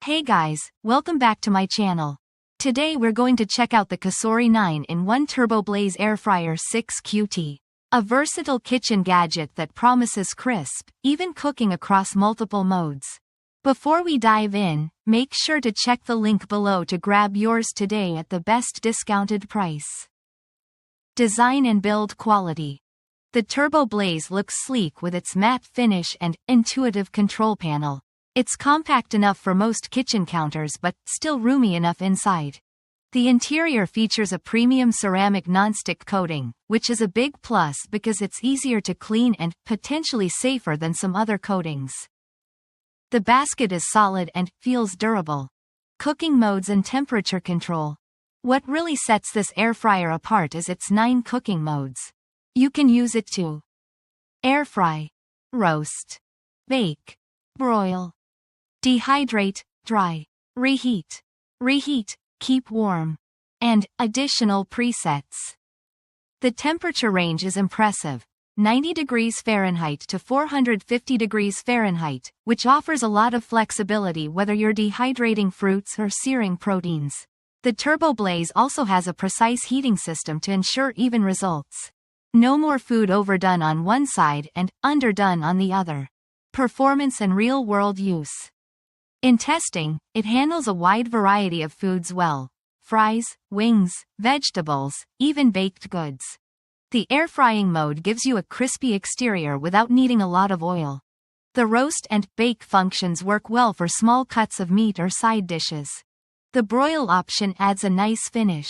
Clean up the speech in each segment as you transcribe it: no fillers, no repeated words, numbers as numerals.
Hey guys, welcome back to my channel. Today we're going to check out the Cosori 9-in-1 TurboBlaze Air Fryer 6QT. A versatile kitchen gadget that promises crisp, even cooking across multiple modes. Before we dive in, make sure to check the link below to grab yours today at the best discounted price. Design and build quality. The TurboBlaze looks sleek with its matte finish and intuitive control panel. It's compact enough for most kitchen counters but still roomy enough inside. The interior features a premium ceramic nonstick coating, which is a big plus because it's easier to clean and potentially safer than some other coatings. The basket is solid and feels durable. Cooking modes and temperature control. What really sets this air fryer apart is its 9 cooking modes. You can use it to air fry, roast, bake, broil, dehydrate, dry, reheat, keep warm, and additional presets. The temperature range is impressive, 90 degrees Fahrenheit to 450 degrees Fahrenheit, which offers a lot of flexibility whether you're dehydrating fruits or searing proteins. The TurboBlaze also has a precise heating system to ensure even results. No more food overdone on one side and underdone on the other. Performance and real-world use. In testing, it handles a wide variety of foods well: fries, wings, vegetables, even baked goods. The air frying mode gives you a crispy exterior without needing a lot of oil. The roast and bake functions work well for small cuts of meat or side dishes. The broil option adds a nice finish.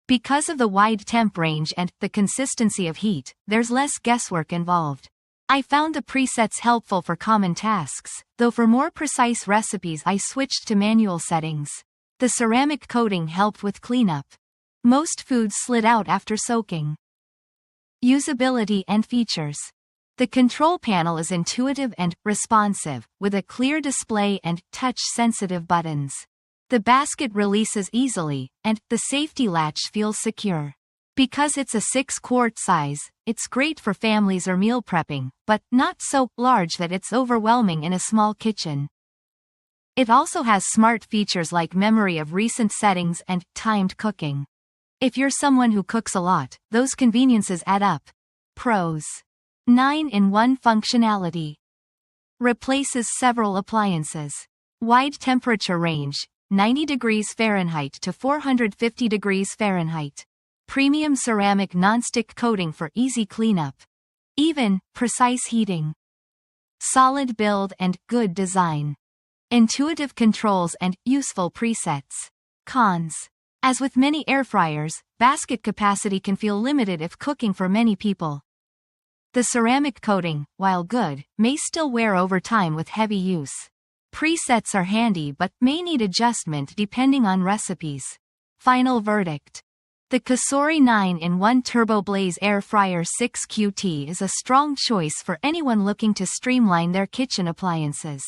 Because of the wide temp range and the consistency of heat, there's less guesswork involved. I found the presets helpful for common tasks, though for more precise recipes I switched to manual settings. The ceramic coating helped with cleanup. Most foods slid out after soaking. Usability and features. The control panel is intuitive and responsive, with a clear display and touch-sensitive buttons. The basket releases easily, and the safety latch feels secure. Because it's a 6-quart size, it's great for families or meal prepping, but not so large that it's overwhelming in a small kitchen. It also has smart features like memory of recent settings and timed cooking. If you're someone who cooks a lot, those conveniences add up. Pros. 9-in-1 functionality. Replaces several appliances. Wide temperature range, 90 degrees Fahrenheit to 450 degrees Fahrenheit. Premium ceramic nonstick coating for easy cleanup. Even, precise heating. Solid build and good design. Intuitive controls and useful presets. Cons. As with many air fryers, basket capacity can feel limited if cooking for many people. The ceramic coating, while good, may still wear over time with heavy use. Presets are handy but may need adjustment depending on recipes. Final verdict. The Cosori 9-in-1 TurboBlaze Air Fryer 6QT is a strong choice for anyone looking to streamline their kitchen appliances.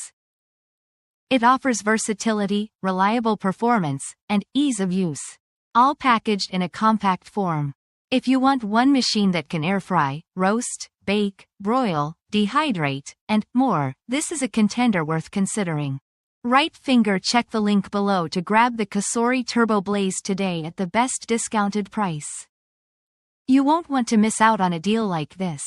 It offers versatility, reliable performance, and ease of use, all packaged in a compact form. If you want one machine that can air fry, roast, bake, broil, dehydrate, and more, this is a contender worth considering. Right finger check the link below to grab the Cosori TurboBlaze today at the best discounted price. You won't want to miss out on a deal like this.